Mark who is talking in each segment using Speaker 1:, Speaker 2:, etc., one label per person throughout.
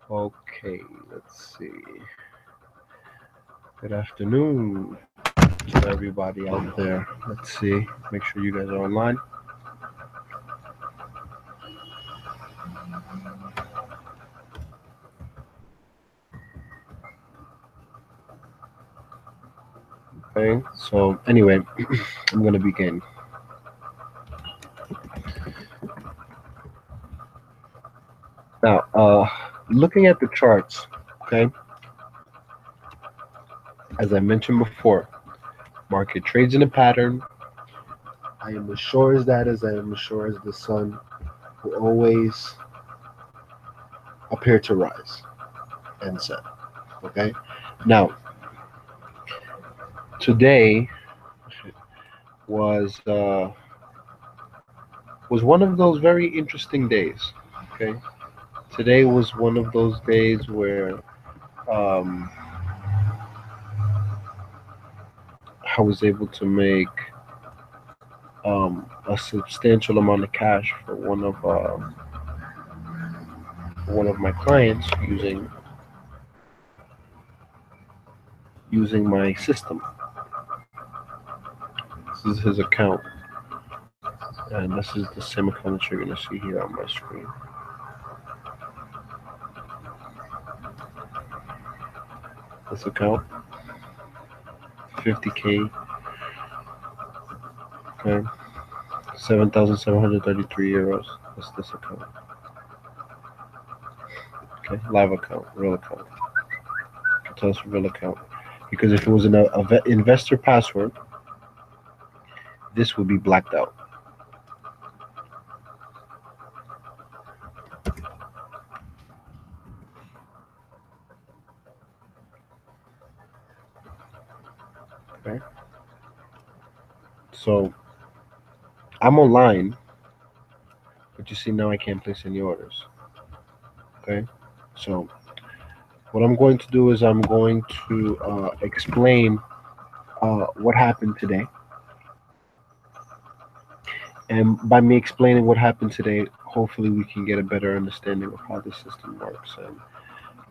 Speaker 1: Okay, let's see. Good afternoon to everybody out there. Let's see. Make sure you guys are online. Okay, so anyway, I'm gonna begin. Now, looking at the charts, okay, as I mentioned before, market trades in a pattern. I am as sure as that as I am as sure as the sun will always appear to rise and set. Okay. Now, today was was one of those very interesting days. Okay. Today was one of those days where um, I was able to make a substantial amount of cash for one of my clients using my system. This is his account, and this is the same account that you're gonna see here on my screen. This account, 50K, okay, 7,733 euros. That's this account, okay, live account, real account. I can tell it's a real account because if it was an investor password, this would be blacked out. Okay, so I'm online, but you see now I can't place any orders. Okay, so what I'm going to do is I'm going to explain what happened today. And by me explaining what happened today, hopefully we can get a better understanding of how the system works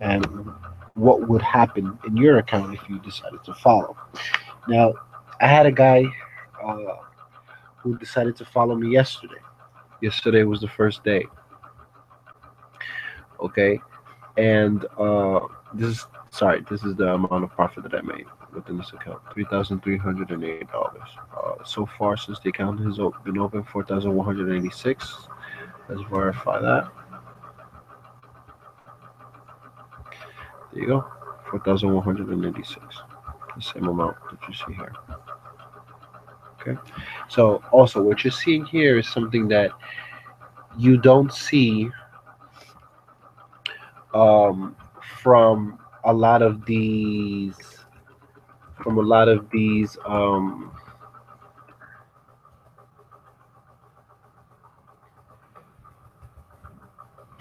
Speaker 1: and what would happen in your account if you decided to follow. Now, I had a guy uh, who decided to follow me yesterday. Yesterday was the first day, okay? And this is the amount of profit that I made within this account, $3,308. So far, since the account has been open, 4,186. Let's verify that. There you go, 4,186. The same amount that you see here. Okay. So also, what you're seeing here is something that you don't see um, from a lot of these from a lot of these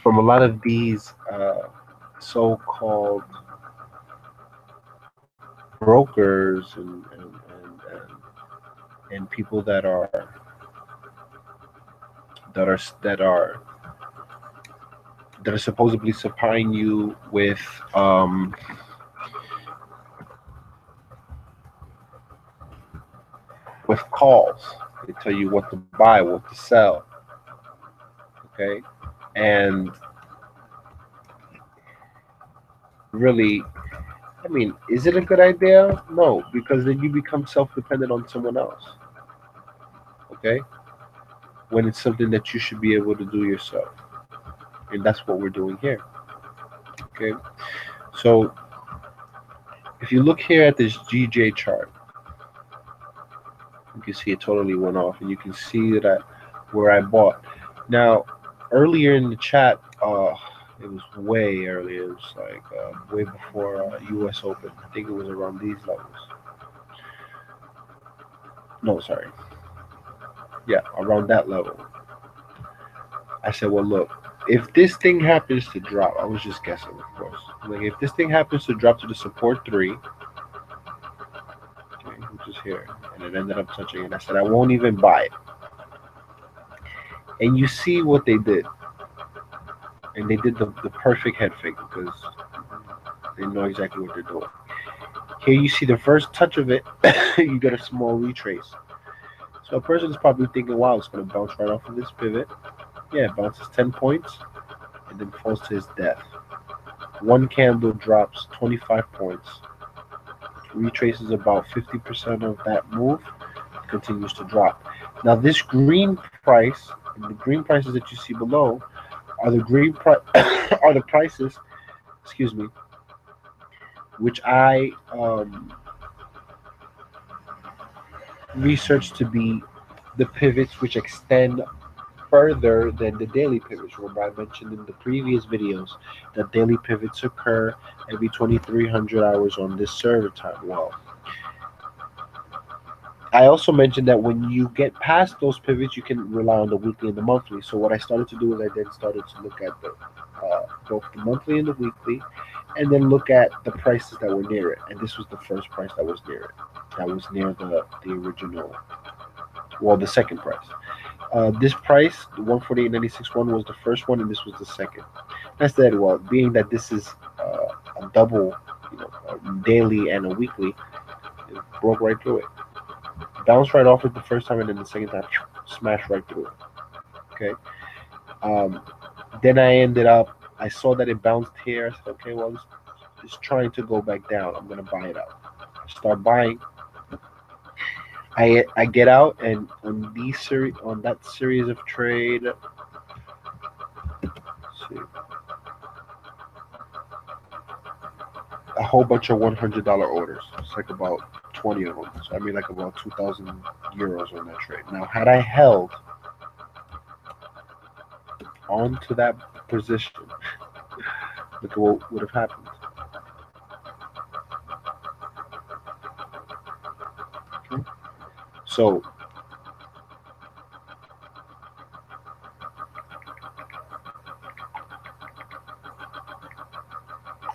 Speaker 1: from a lot of these so-called brokers and people that are that are that are supposedly supplying you um, with calls. They tell you what to buy, what to sell. Okay, and really, I mean, is it a good idea? No, because then you become self-dependent on someone else. Okay, when it's something that you should be able to do yourself, and that's what we're doing here. Okay, so if you look here at this GJ chart, you can see it totally went off, and you can see that where I bought. Now, earlier in the chat, it was way earlier. It was like way before U.S. Open. I think it was around these levels. No, sorry. Yeah, around that level. I said, well, look, if this thing happens to drop, I was just guessing, of course. Like, if this thing happens to drop to the support three, okay, which is here, and it ended up touching it, I said, I won't even buy it. And you see what they did. and they did the perfect head fake because they know exactly what they're doing. Here you see the first touch of it, you get a small retrace. So a person is probably thinking, wow, it's going to bounce right off of this pivot. Yeah, it bounces 10 points and then falls to his death. One candle drops 25 points, retraces about 50% of that move, continues to drop. Now this green price and the green prices that you see below are the are the prices, excuse me, which I researched to be the pivots which extend further than the daily pivots. Remember, I mentioned in the previous videos that daily pivots occur every 2300 hours on this server time. Well, I also mentioned that when you get past those pivots, you can rely on the weekly and the monthly. So what I started to do is I then started to look at the both the monthly and the weekly, and then look at the prices that were near it. And this was the first price that was near it. That was near the original, well, the second price. This price, the 148.96 one, was the first one, and this was the second. I said, well, being that this is a double, a daily and a weekly, it broke right through it. Bounced right off it the first time, and then the second time, smashed right through it. Okay. Um, then I ended up, I saw that it bounced here. I said, okay, well, it's trying to go back down. I'm gonna buy it out. I start buying. I get out, and on that series of trade, see, a whole bunch of $100 orders. It's like about 20 of them. So I mean, like about 2,000 euros on that trade. Now, had I held onto that position, look at what would have happened. Okay. So,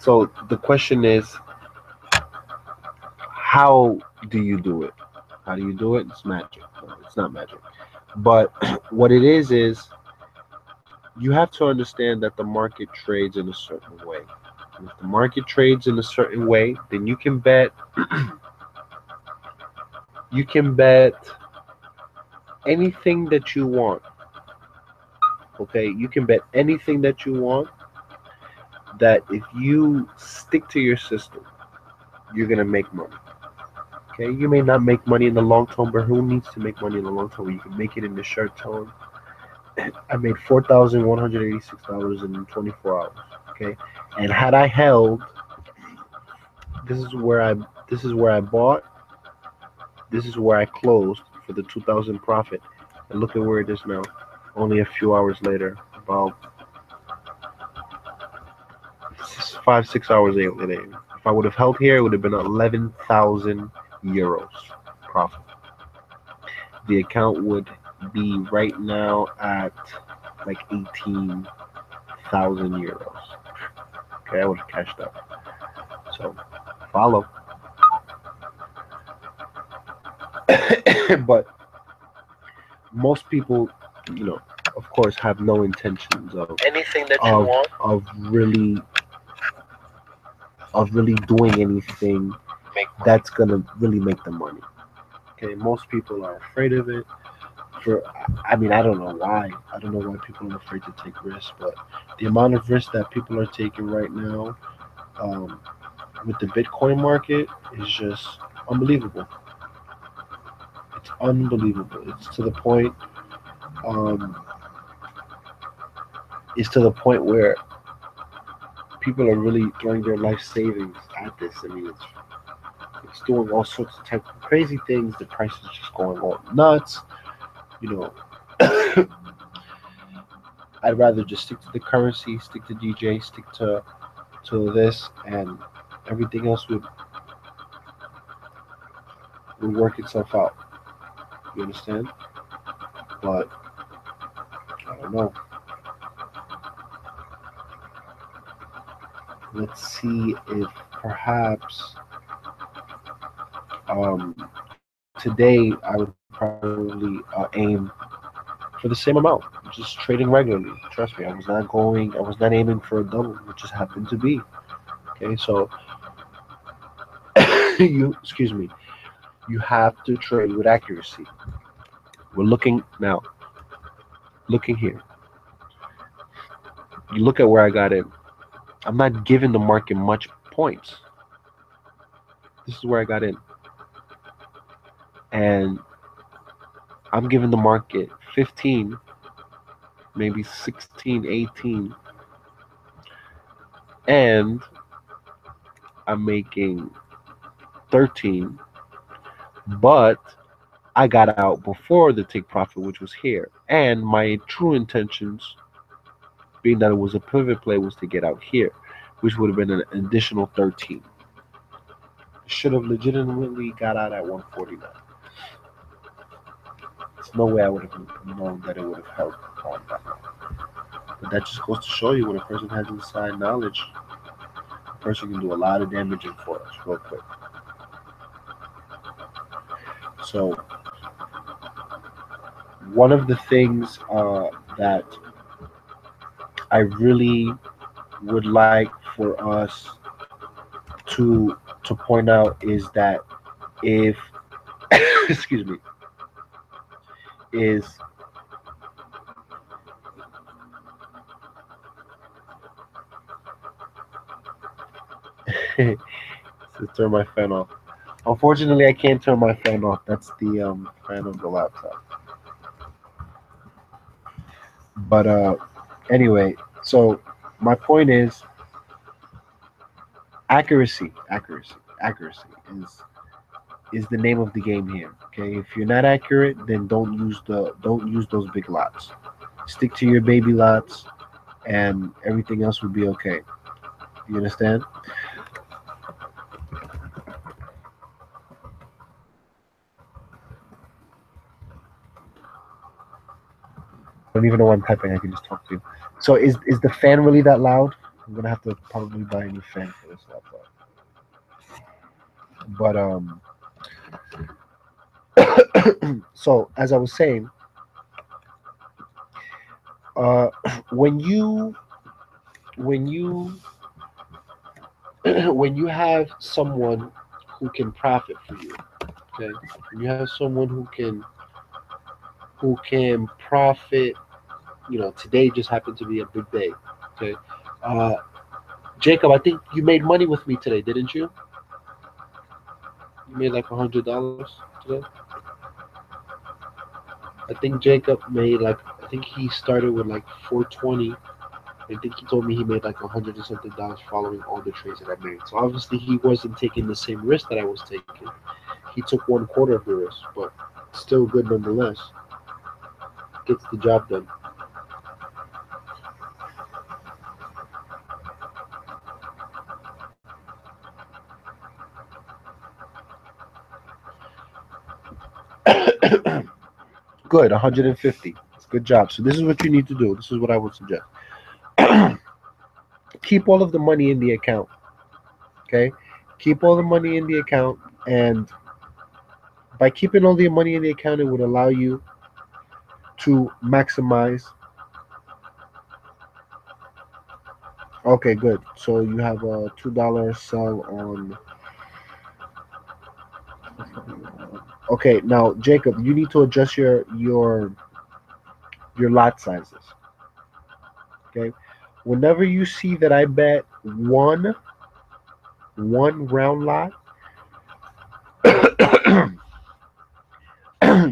Speaker 1: so the question is, how do you do it? How do you do it? It's magic. No, it's not magic. But what it is you have to understand that the market trades in a certain way. And if the market trades in a certain way, then you can bet anything that you want. Okay, you can bet anything that you want that if you stick to your system, you're gonna make money. Okay, you may not make money in the long term, but who needs to make money in the long term? You can make it in the short term. I made $4,186 in 24 hours. Okay, and had I held, this is where I this is where I bought, this is where I closed for the 2,000 profit, and look at where it is now. Only a few hours later, about 5 6 hours later. If I would have held here, it would have been 11,000 euros profit. The account would be right now at like 18,000 euros. Okay, I would have cashed out. So follow. But most people, of course, have no intentions
Speaker 2: Anything that you want,
Speaker 1: of really doing anything
Speaker 2: make money.
Speaker 1: that's gonna really make them money. Okay, most people are afraid of it. I mean, I don't know why. I don't know why people are afraid to take risks, but the amount of risk that people are taking right now, um, with the Bitcoin market is just unbelievable. It's unbelievable. Um, it's to the point where people are really throwing their life savings at this. I mean, it's doing all sorts of type of crazy things. The price is just going all nuts. You know, I'd rather just stick to the currency, stick to DJ, stick to this, and everything else would work itself out. You understand? But I don't know. Let's see if perhaps today I would probably aim for the same amount. just trading regularly. Trust me, I was not aiming for a double. It just happened to be. Okay, so excuse me, you have to trade with accuracy. We're looking now, looking here. You look at where I got in. I'm not giving the market much points. This is where I got in. And I'm giving the market 15, maybe 16, 18, and I'm making 13, but I got out before the take profit, which was here. And my true intentions, being that it was a pivot play, was to get out here, which would have been an additional 13. Should have legitimately got out at 149. There's no way I would have known that it would have held on that long. But that just goes to show you when a person has inside knowledge, a person can do a lot of damage in forex real quick. So one of the things that I really would like for us to point out is that if excuse me is to turn my fan off. Unfortunately, I can't turn my fan off. That's the fan of the laptop. But anyway, so my point is accuracy is the name of the game here. Okay, if you're not accurate, then don't use those big lots. Stick to your baby lots, and everything else will be okay. You understand? I don't even know what I'm typing. I can just talk to you. So is the fan really that loud? I'm gonna have to probably buy a new fan for this laptop. But so as I was saying, uh, when you when you when you have someone who can profit for you, okay, when you have someone who can profit, today just happened to be a big day, okay. Uh, Jacob, I think you made money with me today, didn't you? You made like $100 today. I think Jacob made like I think he started with like 420. I think he told me he made like $100 and something following all the trades that I made. So obviously he wasn't taking the same risk that I was taking. He took 1/4 of the risk, but still good nonetheless. Gets the job done. Good, 150. Good job. So this is what you need to do. This is what I would suggest. Keep all of the money in the account. Okay? Keep all the money in the account, and by keeping all the money in the account, it would allow you to maximize. Okay, good. So you have a $2 sell on. Okay, now Jacob, you need to adjust your lot sizes. Okay, whenever you see that I bet one round lot,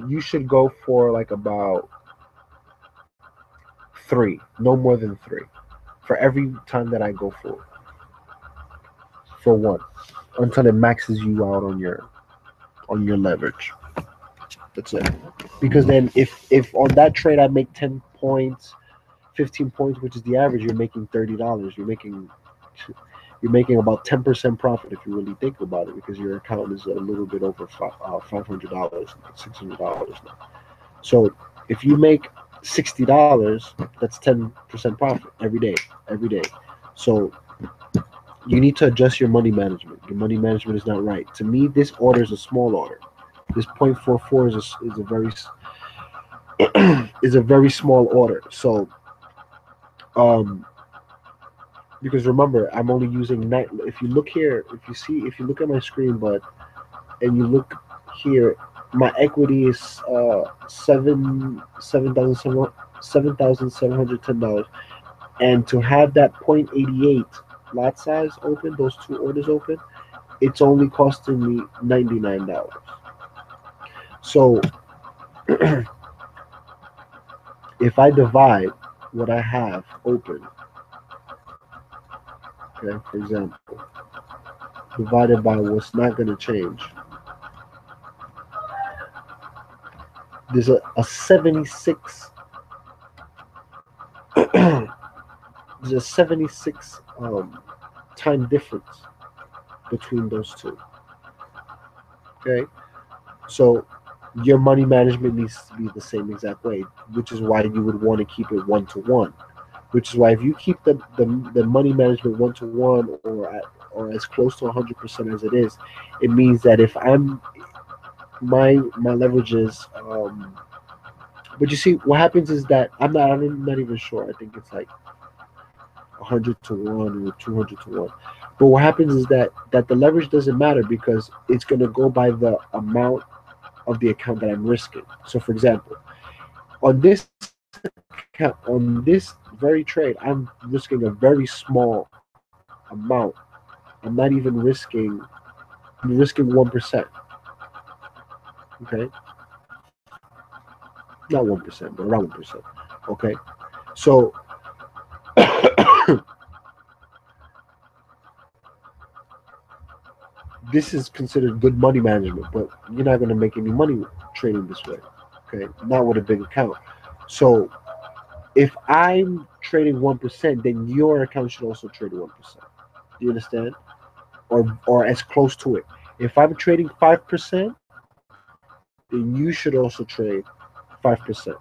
Speaker 1: you should go for like about three, no more than three, for every time that I go for one, until it maxes you out on your leverage. That's it. Because then if on that trade I make 10 points, 15 points, which is the average, you're making $30. You're making about 10% profit if you really think about it, because your account is a little bit over $500, $600 now. So if you make $60, that's 10% profit every day. So you need to adjust your money management. Your money management is not right. To me, this order is a small order. This .44 is a very is a very small order. So um, because remember, I'm only using night. If you look here, if you look at my screen, but and you look here, my equity is $7,710, and to have that 0.88 lot size open, those two orders open, it's only costing me $99. So if I divide what I have open, okay, for example, divided by what's not going to change, there's a 76 there's a 76 time difference between those two. Okay, so your money management needs to be the same exact way, which is why you would want to keep it 1 to 1. Which is why if you keep the money management 1 to 1, or as close to 100% as it is, it means that if I'm my leverage is but you see what happens is that I'm not even sure. I think it's like 100 to 1 or 200 to 1. But what happens is that the leverage doesn't matter because it's going to go by the amount of the account that I'm risking. So, for example, on this account, on this very trade, I'm risking a very small amount. I'm not even risking 1%. Okay, not 1%, but around 1%. Okay, so this is considered good money management, but you're not going to make any money trading this way. Okay, not with a big account. So if I'm trading 1%, then your account should also trade 1%. Do you understand? Or as close to it. If I'm trading 5%, then you should also trade 5%.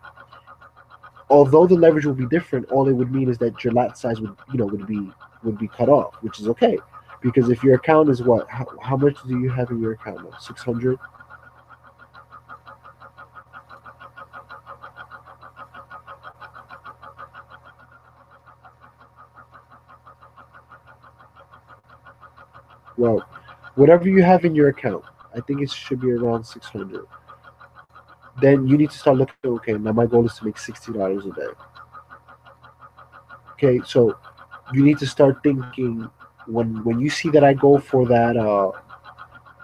Speaker 1: Although the leverage will be different, all it would mean is that your lot size would be cut off, which is okay. Because if your account is what, how much do you have in your account now? 600. Well, whatever you have in your account, I think it should be around 600. Then you need to start looking. Okay, now my goal is to make $60 a day. Okay, so you need to start thinking when you see that I go for that.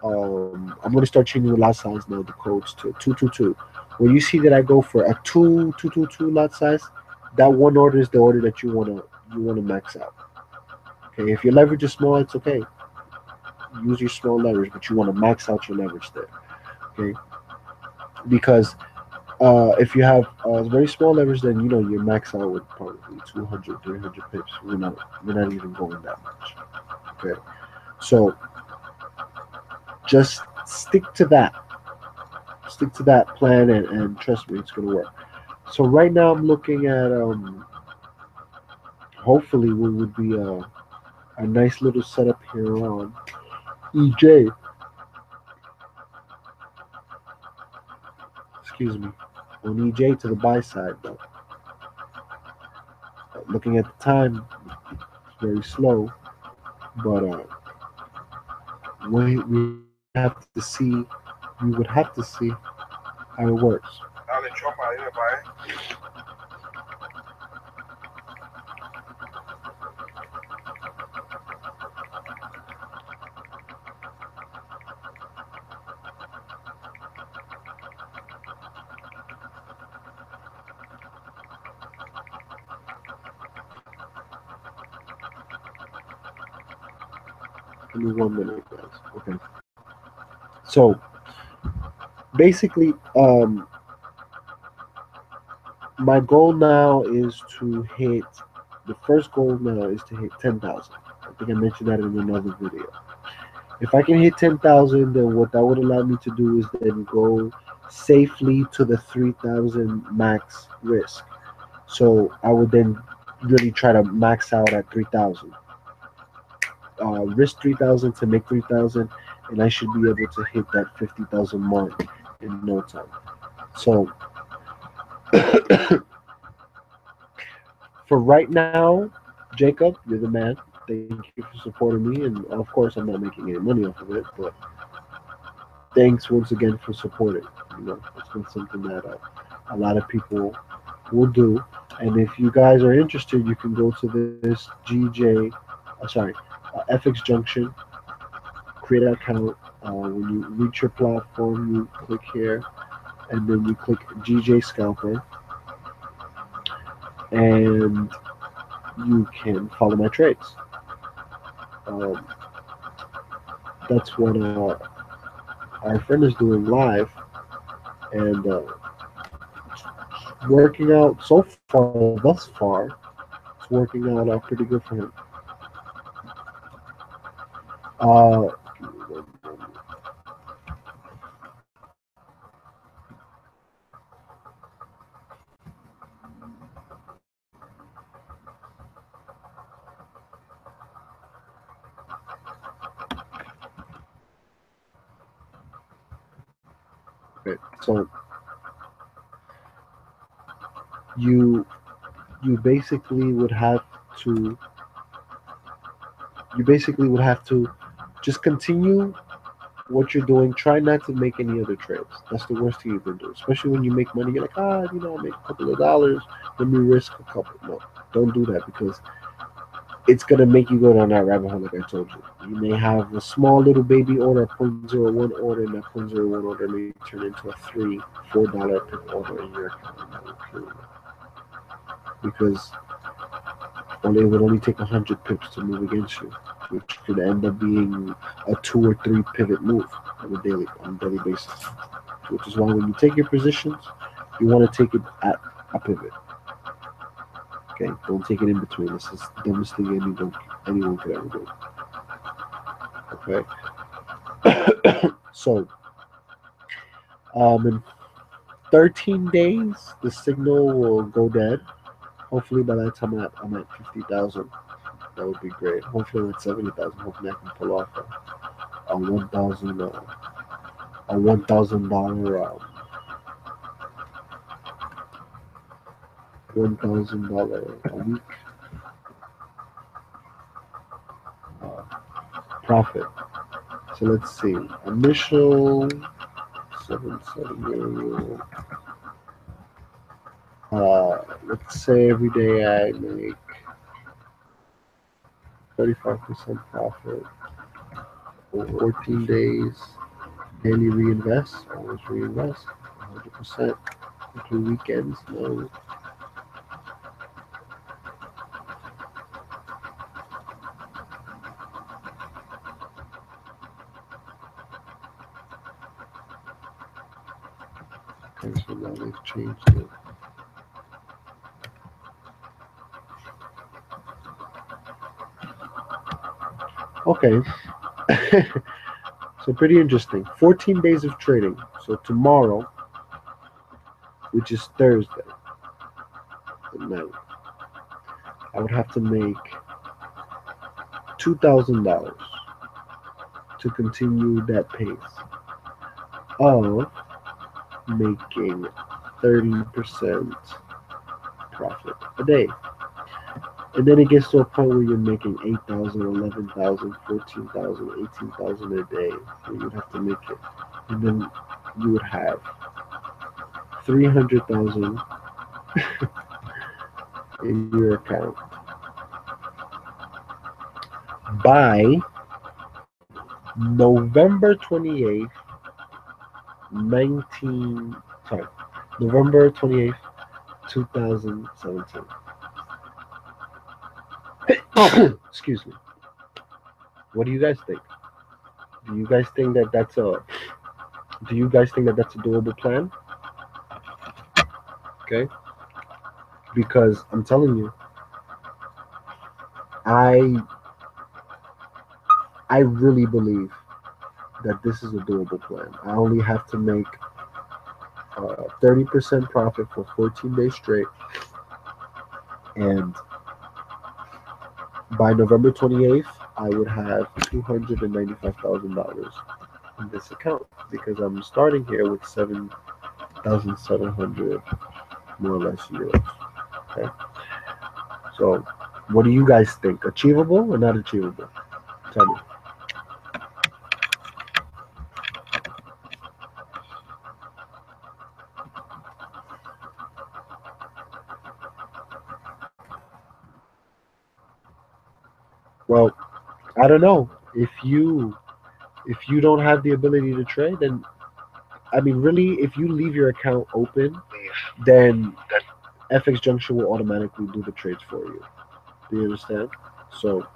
Speaker 1: I'm gonna start changing the lot size now. The codes to 222. When you see that I go for a 222 lot size, that one order is the order that you wanna max out. Okay, if your leverage is small, it's okay. Use your small leverage, but you want to max out your leverage there. Okay, because if you have very small leverage, then you max out with probably 200, 300 pips. We're not even going that much. Okay, so just stick to that plan, and trust me, it's gonna work. So right now I'm looking at hopefully what would be a nice little setup here on EJ. Excuse me, on EJ to the buy side. But looking at the time, it's very slow. But we have to see. We would have to see how it works.
Speaker 2: Now the chopper, you know, buy.
Speaker 1: Give me 1 minute, guys. Okay. So basically, my goal now is to hit. The first goal now is to hit 10,000. I think I mentioned that in another video. If I can hit 10,000, then what that would allow me to do is then go safely to the 3,000 max risk. So I would then really try to max out at 3,000. Risk 3,000 to make 3,000, and I should be able to hit that 50,000 mark in no time. So For right now, Jacob, you're the man. Thank you for supporting me, and of course, I'm not making any money off of it, but thanks once again for supporting. It's not something that a lot of people will do. And if you guys are interested, you can go to this FX Junction, create an account. When you reach your platform, you click here, and then you click GJscalper, and you can follow my trades. Um, that's what our friend is doing live, and working out so far. Thus far, it's working out pretty good for him. Uh, okay, so you you basically would have to you basically would have to just continue what you're doing. Try not to make any other trades. That's the worst thing you can do. Especially when you make money, you're like, I'll make a couple of dollars. Let me risk a couple. No, don't do that because it's gonna make you go down that rabbit hole, like I told you. You may have a small little baby order, a point zero 0.01 order, and that point zero 0.01 order may turn into a $3-4 per order in your account. And that would kill you because it would only take 100 pips to move against you, which could end up being a 2 or 3 pivot move on a daily basis. Which is why when you take your positions, you want to take it at a pivot. Okay, don't take it in between. This is the dumbest thing anyone could ever do. Okay, so in 13 days, the signal will go dead. Hopefully, by that time I'm at 50,000. That would be great. Hopefully, I'm at 70,000. Hopefully, I can pull off a 1,000 a $1,000 $1,000 a week uh, profit. So let's see. Initial 770. Let's say every day I make 35% profit for 14 days. Daily reinvest. Always reinvest. 100%. Include weekends. No. Okay, so now they've changed it. Okay. So pretty interesting. 14 days of trading. So tomorrow, which is Thursday at night, I would have to make $2,000 to continue that pace of making 30% profit a day. And then it gets to a point where you're making 8,000, 11,000, 14,000, 18,000 a day. So you'd have to make it. And then you would have 300,000 in your account by November 28th, 19 sorry, November 28th, 2017. Excuse me. What do you guys think? Do you guys think that that's a do you guys think that that's a doable plan? Okay? Because I'm telling you, I I really believe that this is a doable plan. I only have to make 30% profit for 14 days straight, and by November 28th, I would have $295,000 in this account because I'm starting here with $7,700. more or less euros. Okay. So, what do you guys think? Achievable or not achievable? Tell me. Well, I don't know. If you don't have the ability to trade, then I mean, really, if you leave your account open, then FX Junction will automatically do the trades for you. Do you understand? So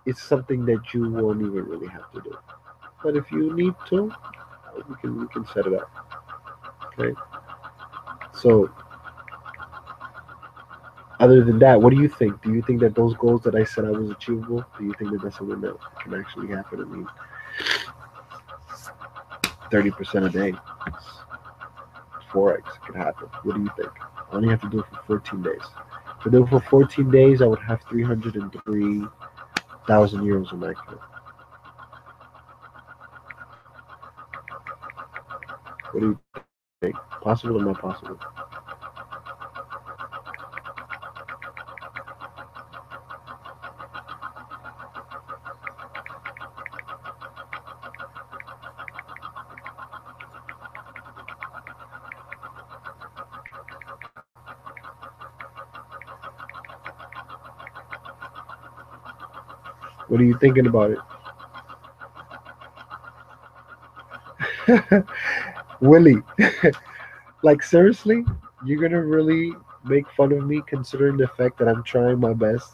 Speaker 1: it's something that you won't even really have to do. But if you need to, we can set it up. Okay. So other than that, what do you think? Do you think that those goals that I said I was achievable? Do you think that that's something that can actually happen? I mean, 30% a day, forex could happen. What do you think? I only have to do it for 14 days. If I do it for 14 days, I would have 303,000 euros in my account. What do you think? Possible or not possible? What are you thinking about it? Willie, like seriously, you're gonna really make fun of me considering the fact that I'm trying my best,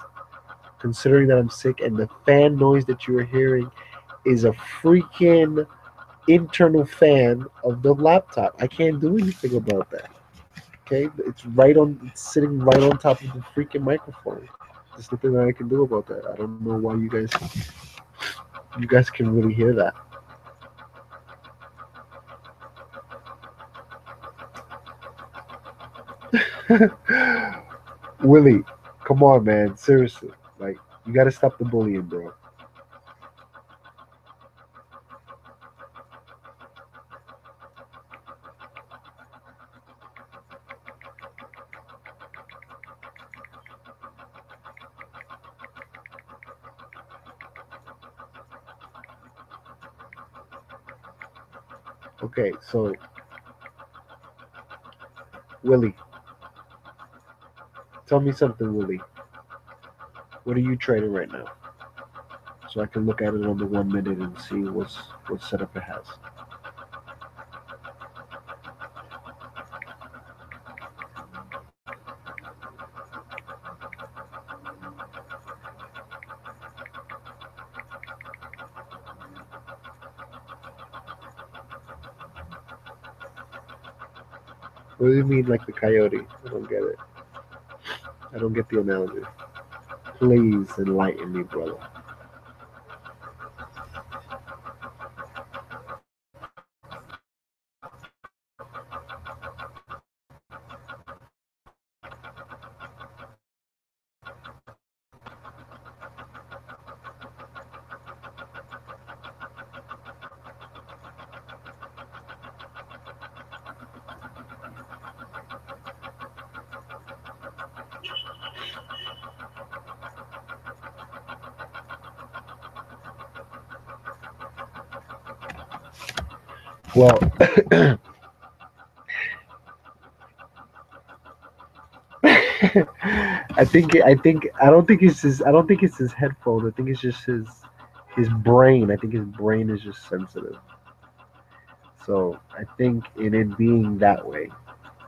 Speaker 1: considering that I'm sick, and the fan noise that you are hearing is a freaking internal fan of the laptop. I can't do anything about that. Okay, it's sitting right on top of the freaking microphone. There's nothing that I can do about that. I don't know why you guys can really hear that. Willie, come on, man. Seriously, like you got to stop the bullying, bro. Okay, so Willie, tell me something, Willie. What are you trading right now? So I can look at it on the 1 minute and see what setup it has. What do you mean, like the coyote? I don't get it. I don't get the analogy. Please enlighten me, brother. Well, I don't think it's his. I don't think it's his headphone. I think it's just his brain. I think his brain is just sensitive. So I think in it being that way,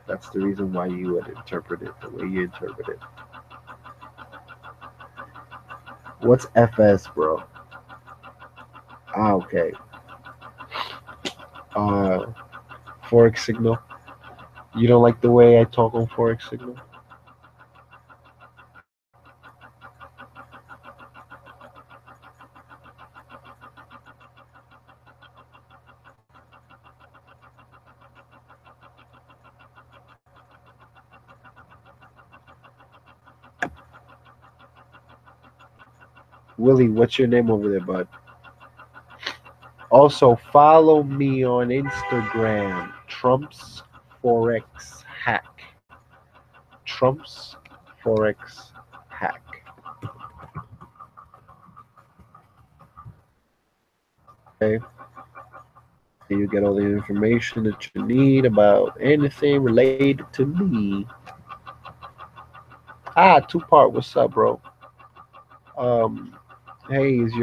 Speaker 1: that's the reason why you would interpret it the way you interpret it. What's FS, bro? Ah, okay. Uh, Forex signal. You don't like the way I talk on Forex signal? Willie, what's your name over there, bud? Also, follow me on Instagram, Trump's Forex Hack. Trump's Forex Hack. Okay, there you get all the information that you need about anything related to me. Ah, two-part. What's up, bro? Um, hey, is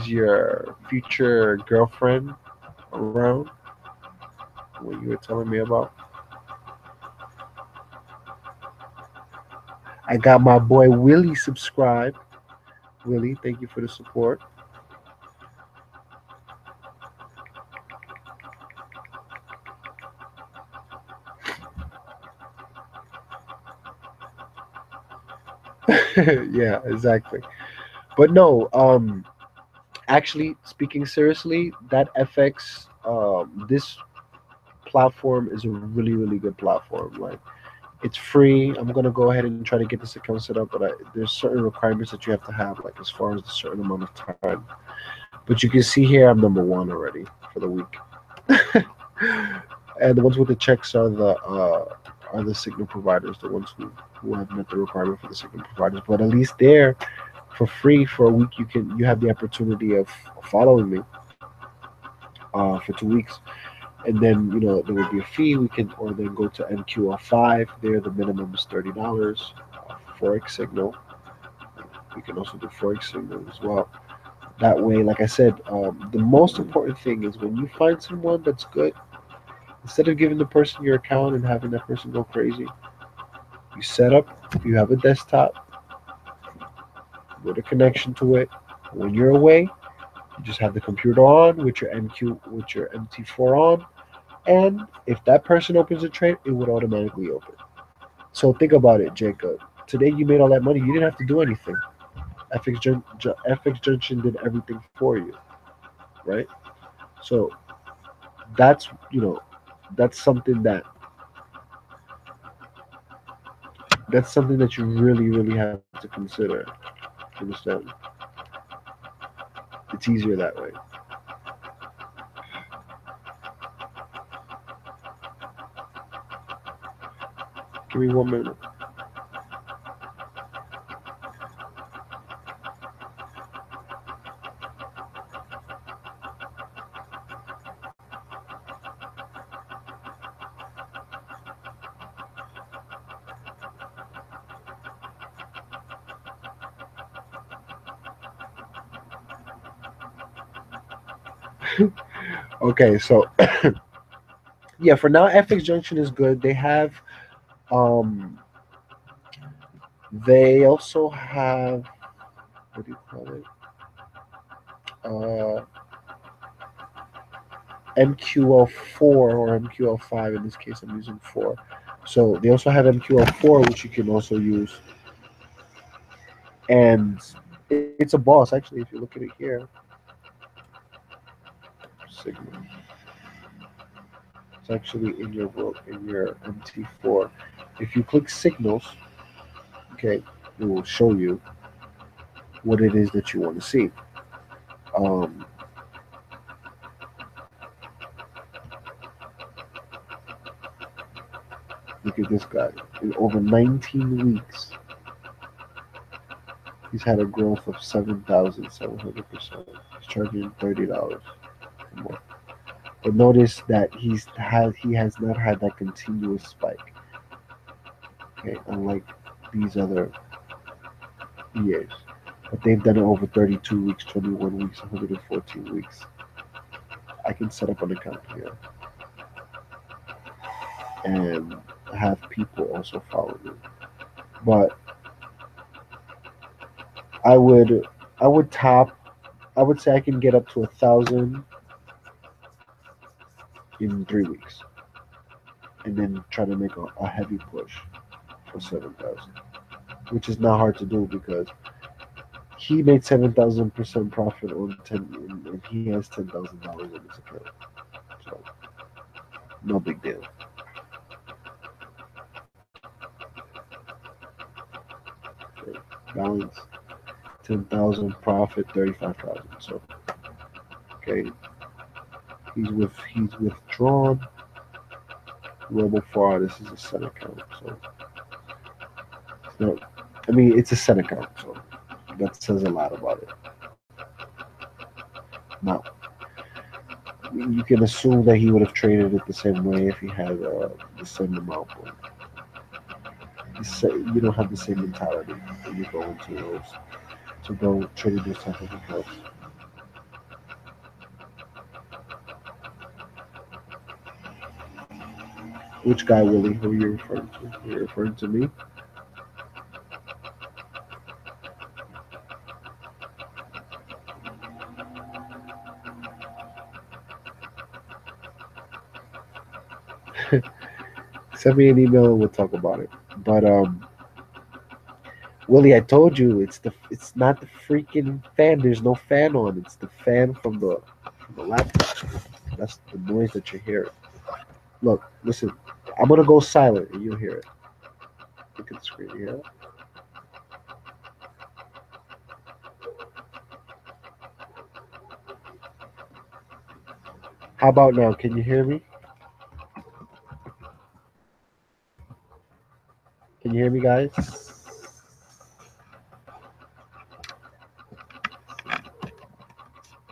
Speaker 1: your future girlfriend around? What you were telling me about? I got my boy Willie subscribed. Willie, thank you for the support. Yeah, exactly. But no, actually, speaking seriously, that FX, this platform is a really, really good platform. Like, it's free. I'm gonna go ahead and try to get this account set up, but there's certain requirements that you have to have, like as far as a certain amount of time. But you can see here, I'm number one already for the week. And the ones with the checks are the signal providers, the ones who have met the requirement for the signal providers. But at least there, for free for a week, you have the opportunity of following me for 2 weeks, and then there would be a fee. We can or then go to MQL5. There, the minimum is $30. Forex signal. We can also do forex signal as well. That way, like I said, the most important thing is when you find someone that's good, instead of giving the person your account and having that person go crazy, you set up, you have a desktop with a connection to it. When you're away, you just have the computer on with your MT4 on, and if that person opens a trade, it would automatically open. So think about it, Jacob. Today you made all that money. You didn't have to do anything. FX Junction did everything for you, right? So that's that's something that that's something that you really really have to consider. Understand? It's easier that way. Give me 1 minute. Okay, so yeah, for now, FX Junction is good. Um, they also have, what do you call it? Uh, MQL4 or MQL5. In this case, I'm using four. So they also have MQL4, which you can also use, and it's a boss actually. If you look at it here, Signal. It's actually in your MT4. If you click Signals, okay, it will show you what it is that you want to see. Um, Look at this guy. In over 19 weeks, he's had a growth of 7,700%. He's charging $30 more. But notice that he has not had that continuous spike. Okay, unlike these other years. But they've done it over 32 weeks, 21 weeks, 114 weeks. I can set up an account here and have people also follow me. But I would I would top I would say I can get up to 1,000 in 3 weeks, and then try to make a heavy push for 7,000, which is not hard to do because he made 7,000% profit on 10, and he has $10,000 in his account. So no big deal. Balance 10,000, profit 35,000. So Okay, he's withdrawn. Robo4, this is a set account, so it's not. I mean, it's a set account, so that says a lot about it. Now, you can assume that he would have traded it the same way if he had the same amount, but you don't have the same mentality when you go into those to go trade those type of accounts. Which guy, Willie? Who are you referring to? You're referring to me? Send me an email and we'll talk about it. But Willie, I told you it's not the freaking fan. There's no fan on. It's the fan from the laptop. That's the noise that you're hearing. Look, listen. I'm gonna go silent and you'll hear it. Look at the screen. Yeah. How about now? Can you hear me? Can you hear me, guys?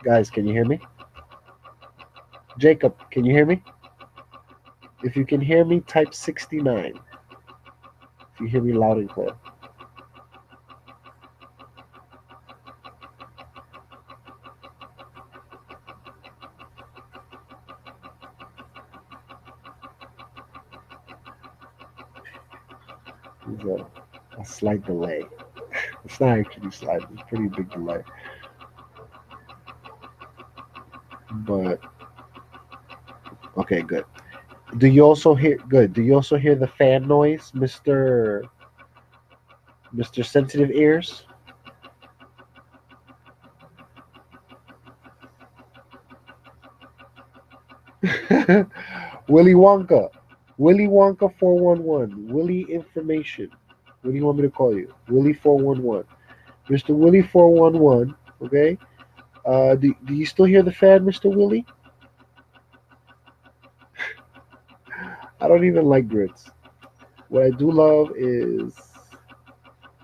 Speaker 1: Guys, can you hear me? Jacob, can you hear me? If you can hear me, type 69. If you hear me loud and clear. There's a slight delay. It's not actually slight. It's a pretty big delay. But okay, good. Do you also hear good? Do you also hear the fan noise, Mister Sensitive Ears? Willy Wonka. Willy Wonka 411. Willy Information. What do you want me to call you? Willy 411. Mr. Willy 411. Okay. Do you still hear the fan, Mr. Willy? I don't even like grits. What I do love is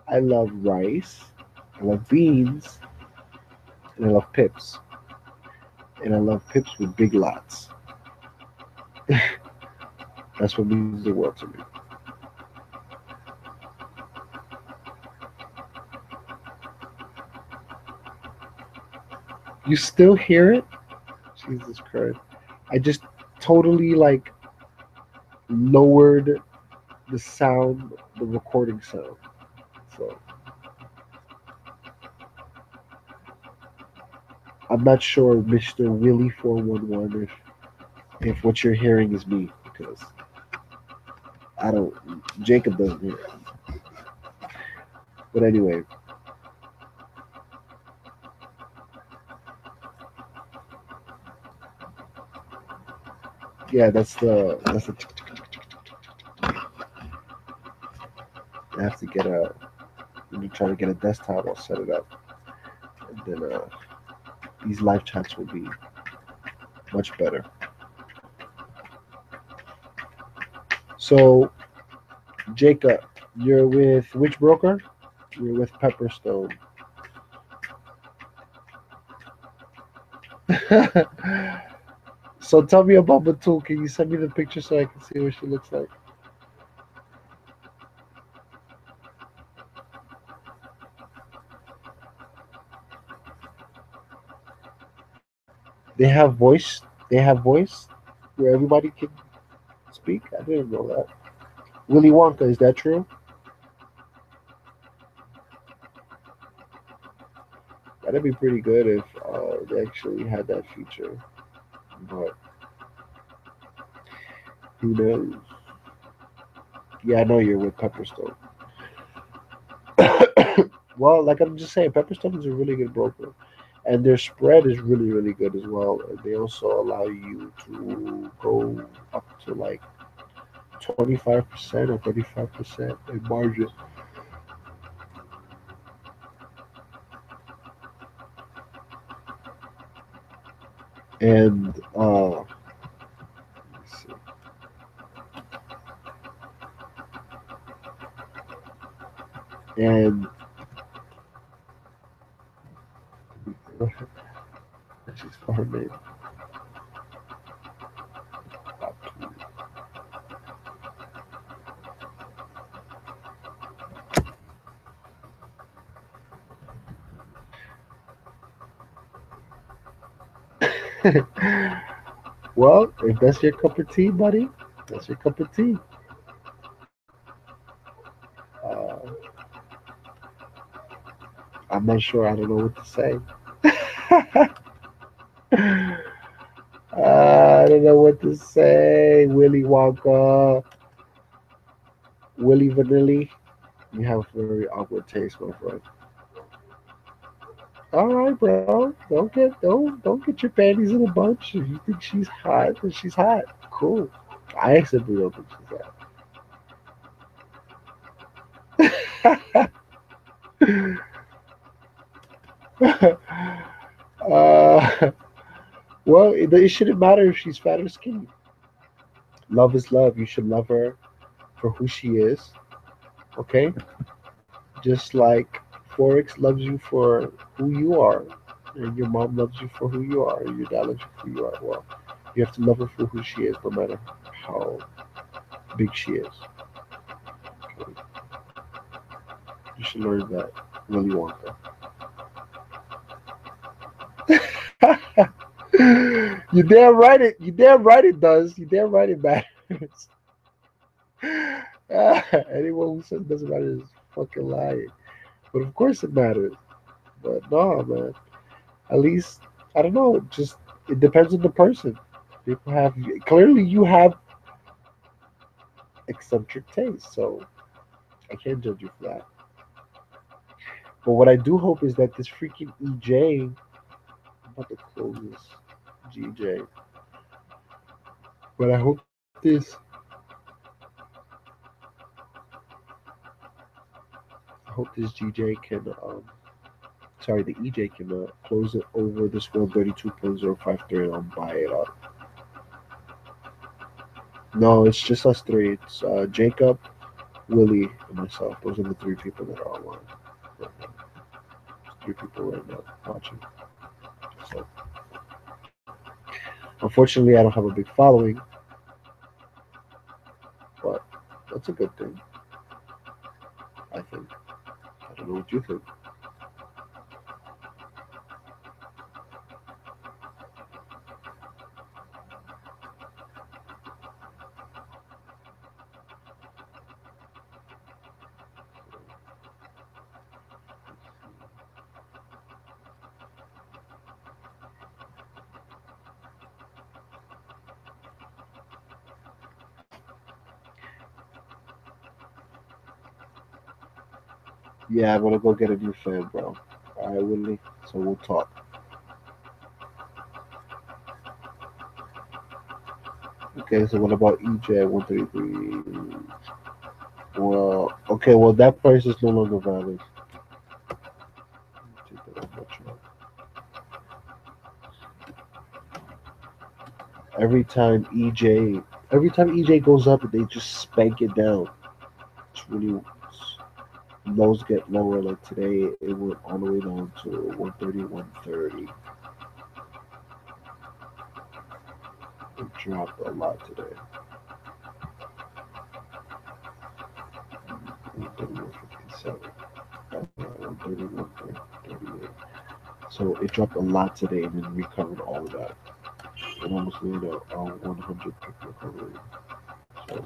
Speaker 1: I love rice, I love beans, and I love pips. And I love pips with big lots. That's what means the world to me. You still hear it? Jesus Christ. I just totally like lowered the sound, the recording sound. So I'm not sure, Mr. Willie 411, if what you're hearing is me because I don't. Jacob doesn't hear it. But anyway, yeah, that's the. I have to get a. When you try to get a desktop, I'll set it up, and then these live chats will be much better. So, Jacob, you're with which broker? You're with Pepperstone. So tell me about Batul. Can you send me the picture so I can see what she looks like? They have voice. They have voice where everybody can speak. I didn't know that. Willy Wonka, is that true? That'd be pretty good if they actually had that feature. But who knows? Yeah, I know you're with Pepperstone. Well, like I'm just saying, Pepperstone is a really good broker, and their spread is really, really good as well. And they also allow you to go up to like 25% or 35% in margin. And let's see. And she's for her name. Well, if that's your cup of tea, buddy, that's your cup of tea. Uh, I'm not sure. I don't know what to say. I don't know what to say. Willy Wonka, Willy Vanilli. You have very awkward taste, my friend. All right, bro. Don't get your panties in a bunch. If you think she's hot, then she's hot. Cool. I simply don't think she's hot. Well, it shouldn't matter if she's fat or skinny. Love is love. You should love her for who she is. Okay, just like Forex loves you for who you are, and your mom loves you for who you are, and your dad loves you for who you are. Well, you have to love her for who she is, no matter how big she is. Okay? You should learn that, Willy Wonka. You damn right it. You damn right it does. You damn right it matters. Anyone who says it doesn't matter is fucking lying. But of course it matters. But no, man. At least I don't know. Just it depends on the person. People have clearly you have eccentric taste, so I can't judge you for that. But what I do hope is that this freaking EJ, I'm about to close this GJ, but I hope this GJ can sorry, the EJ can close it over this 132.053 and I'll buy it up. No, it's just us three. It's Jacob, Willie, and myself. Those are the three people that are online. Right now. There's three people right now watching. So, unfortunately, I don't have a big following, but that's a good thing, I think. I don't know what you think. Yeah, I'm gonna go get a new fan, bro. All right, Willie. So we'll talk. Okay, so what about EJ 133? Well, okay, well that price is no longer valid. Take that off my chart. Every time EJ, every time EJ goes up, they just spank it down. It's really lows get lower. Like today, it went all the way down to 130, 130. It dropped a lot today. 131.57. 130, 138. So it dropped a lot today and then recovered all of that. It almost made a 100 pick recovery. So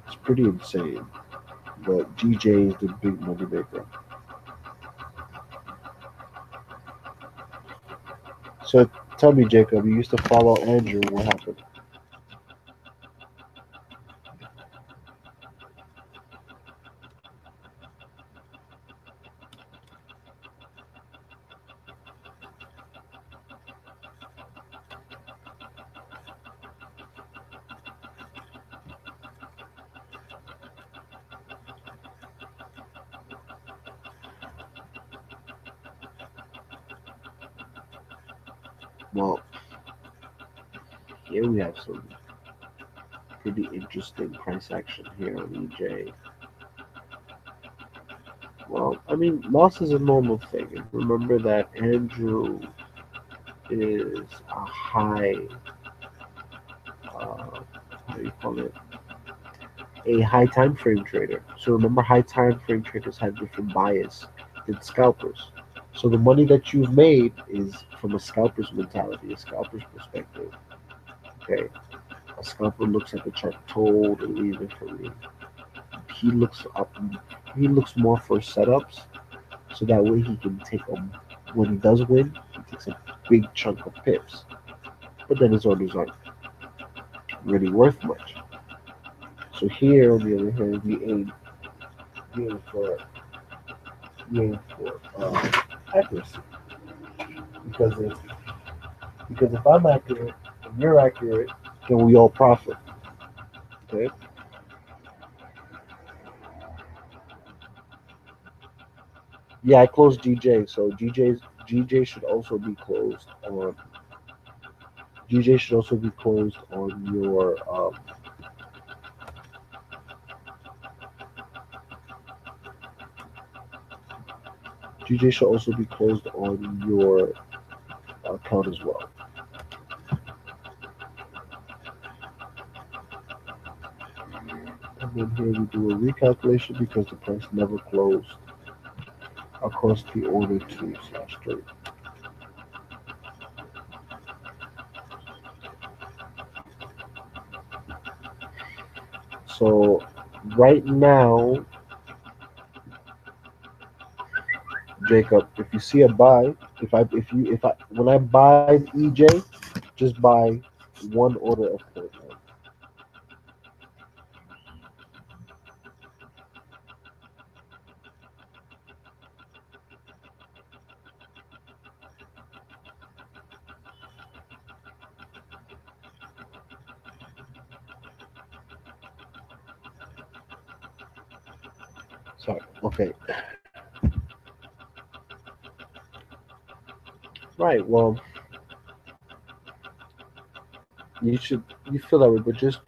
Speaker 1: it's pretty insane. But GJ is the big money maker. So tell me, Jacob, you used to follow Andrew. What happened? Well, here we have some pretty interesting price action here on EJ. Well, I mean, loss is a normal thing. And remember that Andrew is a high, how do you call it? A high time frame trader. So remember, high time frame traders have different bias than scalpers. So the money that you've made is from a scalper's mentality, a scalper's perspective. Okay, a scalper looks at the chart totally differently. He looks up. He looks more for setups, so that way he can take a. When he does win, he takes a big chunk of pips. But then his orders aren't really worth much. So here, on the other hand, we aim for accuracy. Because if because if I'm accurate and you're accurate, then we all profit. Okay. Yeah, I closed GJ, so GJ should also be closed on GJ should also be closed on your GJ should also be closed on your account as well. And then here we do a recalculation because the price never closed across the order 2/3. So right now, Jacob, if you see a buy, if I when I buy EJ, just buy one order of Portland. Sorry. Okay. Right. Well, you feel that way, but just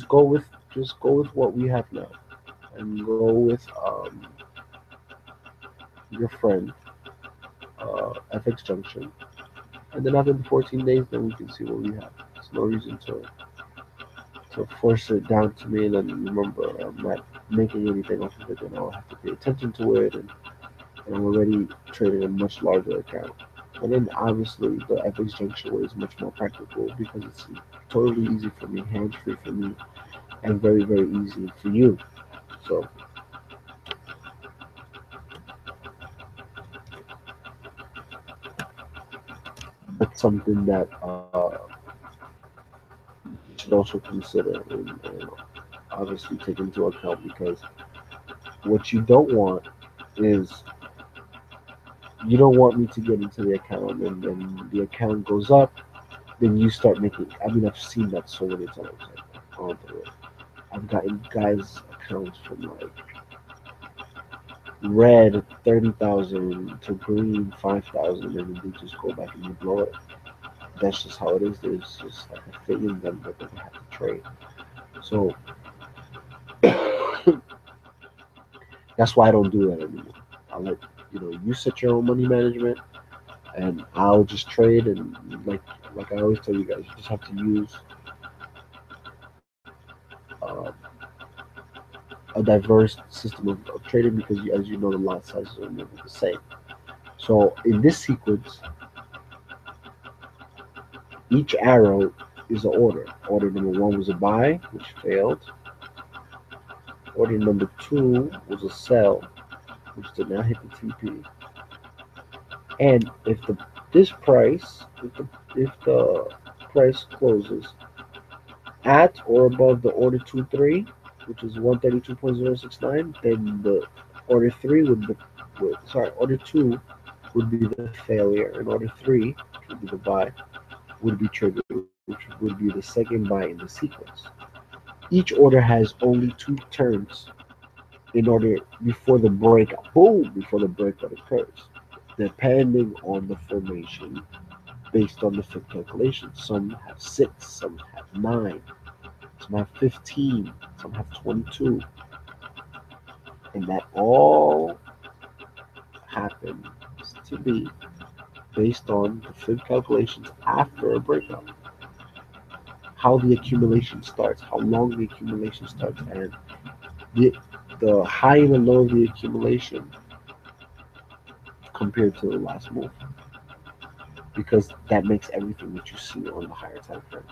Speaker 1: go with just go with what we have now, and go with your friend FX Junction, and then after the 14 days, then we can see what we have. There's no reason to force it down to me, and then remember I'm not making anything off of it, and I'll have to pay attention to it, and I'm already trading a much larger account. And then obviously the FX Junction way is much more practical because it's totally easy for me, hands free for me, and very very easy for you. So that's something that you should also consider and obviously take into account because what you don't want is you don't want me to get into the account and then the account goes up, then you start making. I mean, I've seen that so many times. I've gone through it. I've gotten guys' accounts from like red 30,000 to green 5,000, and then they just go back and you blow it. That's just how it is. There's just like a thing in them that they have to trade. So that's why I don't do that anymore. I let you set your own money management, and I'll just trade. And like I always tell you guys, you just have to use uh, a diverse system of trading because, as you know, the lot sizes are never the same. So in this sequence, each arrow is an order. Order number one was a buy, which failed. Order number two was a sell, which did not hit the TP. And if the this price, if the price closes at or above the order 2-3, which is 132.069, then the order three order two would be the failure, and order three, which would be the buy, would be triggered, which would be the second buy in the sequence. Each order has only two turns in order before the breakout. Boom! Before the breakout occurs, depending on the formation based on the Fib calculation. Some have 6, some have 9, some have 15, some have 22, and that all happens to be based on the Fib calculations after a breakup. How the accumulation starts, how long the accumulation starts, and the, the high and the low of the accumulation compared to the last move, because that makes everything that you see on the higher time frames.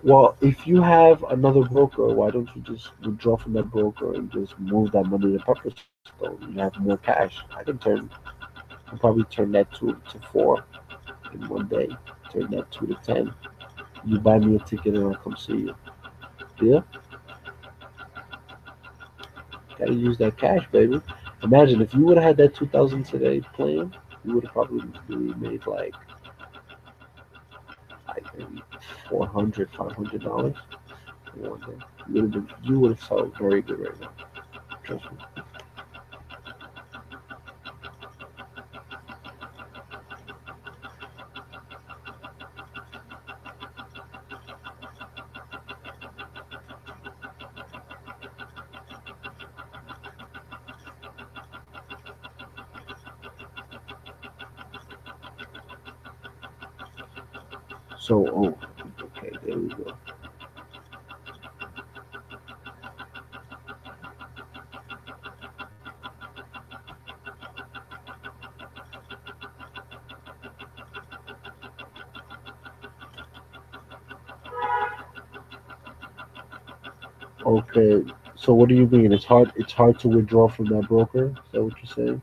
Speaker 1: Well, if you have another broker, why don't you just withdraw from that broker and just move that money to Pepperstone? You have more cash. I'll probably turn that to 4 in one day. Turn that 2 to 10. You buy me a ticket and I'll come see you. Yeah, gotta use that cash, baby. Imagine if you would have had that 2000 today playing, you would have probably made like maybe 400, $500 in one day. You would have felt very good right now. Trust me. So, oh, okay, there we go. Okay, so what do you mean? It's hard. It's hard to withdraw from that broker. Is that what you're saying?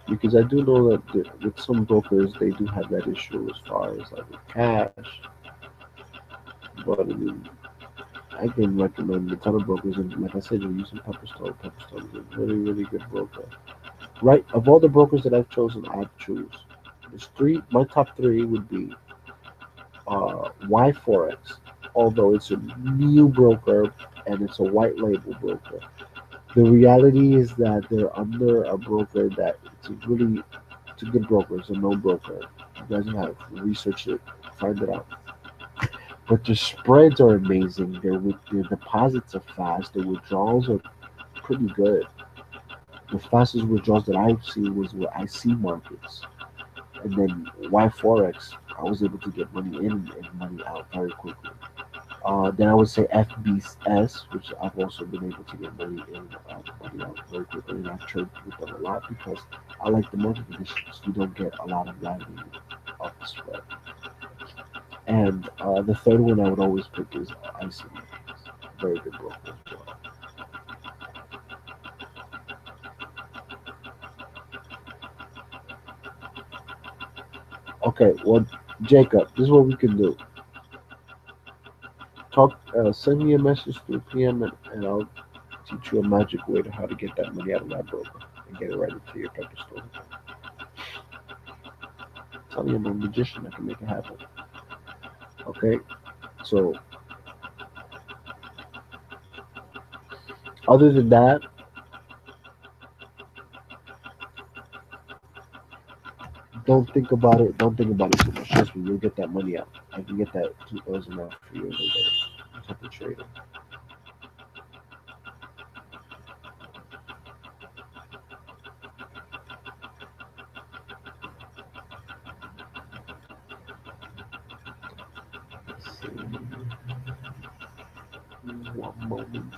Speaker 1: Because I do know that with some brokers they do have that issue as far as like with cash. But I mean, I can recommend a ton of brokers, and like I said, you're using Pepperstone. Pepperstone is a really, really good broker. Right, of all the brokers that I've chosen, I'd choose. There's three. My top three would be Y Forex, although it's a new broker and it's a white label broker. The reality is that they're under a broker that it's a good broker. It's a no broker. You guys have research it, find it out. But the spreads are amazing. Their deposits are fast. The withdrawals are pretty good. The fastest withdrawals that I've seen was with IC markets, and then Y Forex. I was able to get money in and money out very quickly. Then I would say FBS, which I've also been able to get money in, money out very quickly, and I've traded with them a lot because I like the market conditions. You don't get a lot of value off the spread. And the third one I would always pick is IC. Very good broker as well. Okay, well, Jacob, this is what we can do. Send me a message through PM, and I'll teach you a magic way to how to get that money out of that broker and get it right into your pepper store. Tell me I'm a magician. I can make it happen. Okay, so other than that, don't think about it. Don't think about it too much. Trust me, you'll get that money out. I can get that 2000 out for you every day. You just have to trade it. Let's see. One moment.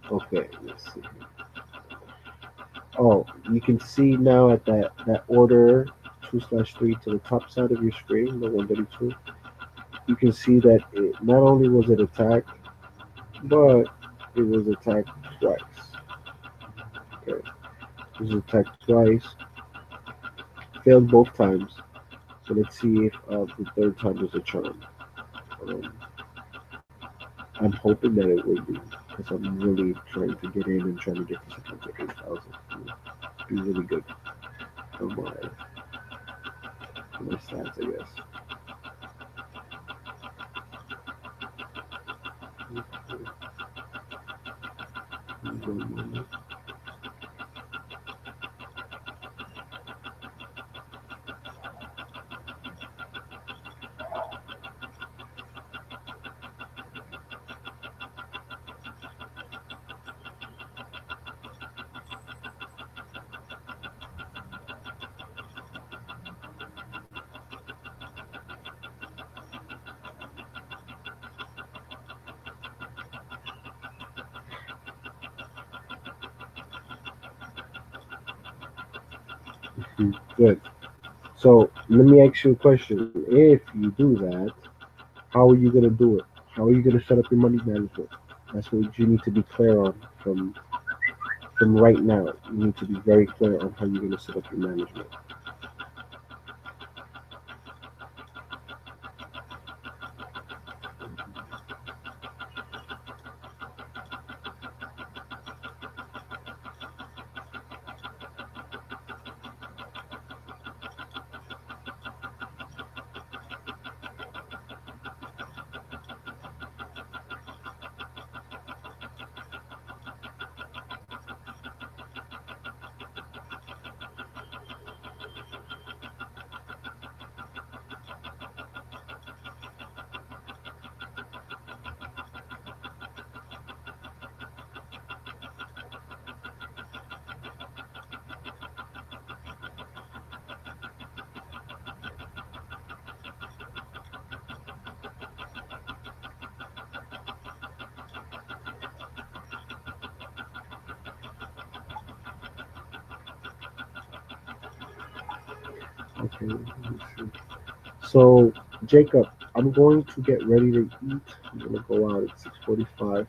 Speaker 1: Okay, let's see. Oh, you can see now at that order 2/3 to the top side of your screen, the 132. You can see that not only was it attacked, but it was attacked twice. Okay. Was attacked twice. Failed both times. So let's see if the third time is a charm. Um, I'm hoping that it will be because I'm really trying to get in and trying to get this account to 8,000. Be really good for my stats, I guess. Good. So let me ask you a question. If you do that, how are you gonna do it? How are you gonna set up your money management? That's what you need to be clear on from right now. You need to be very clear on how you're gonna set up your management. Okay. Let me see. So Jacob, I'm going to get ready to eat. I'm gonna go out at 6:45.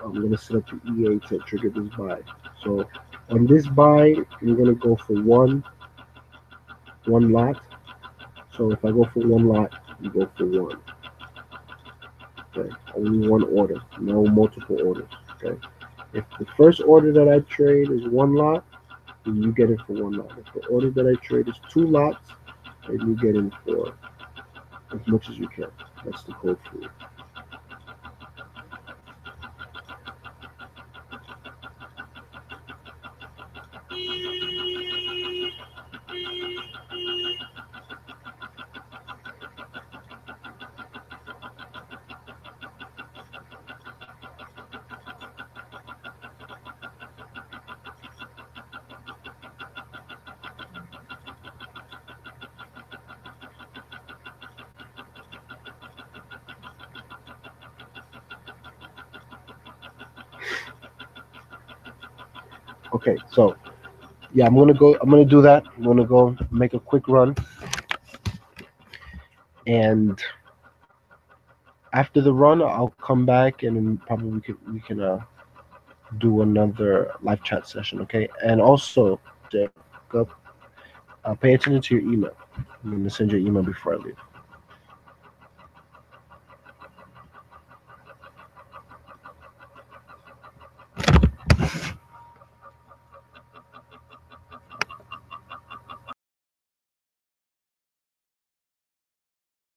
Speaker 1: I'm gonna set up the EA to trigger this buy. So on this buy, I'm gonna go for one lot. So if I go for one lot, you go for one. Okay, only one order, no multiple orders. Okay, if the first order that I trade is one lot, then you get it for one lot. If the order that I trade is two lots, then you get in for as much as you can. That's the code for you. Okay, so yeah, I'm gonna go. I'm gonna do that. I'm gonna go make a quick run, and after the run, I'll come back and then probably we can do another live chat session. Okay, and also, Jacob, pay attention to your email. I'm gonna send you an email before I leave.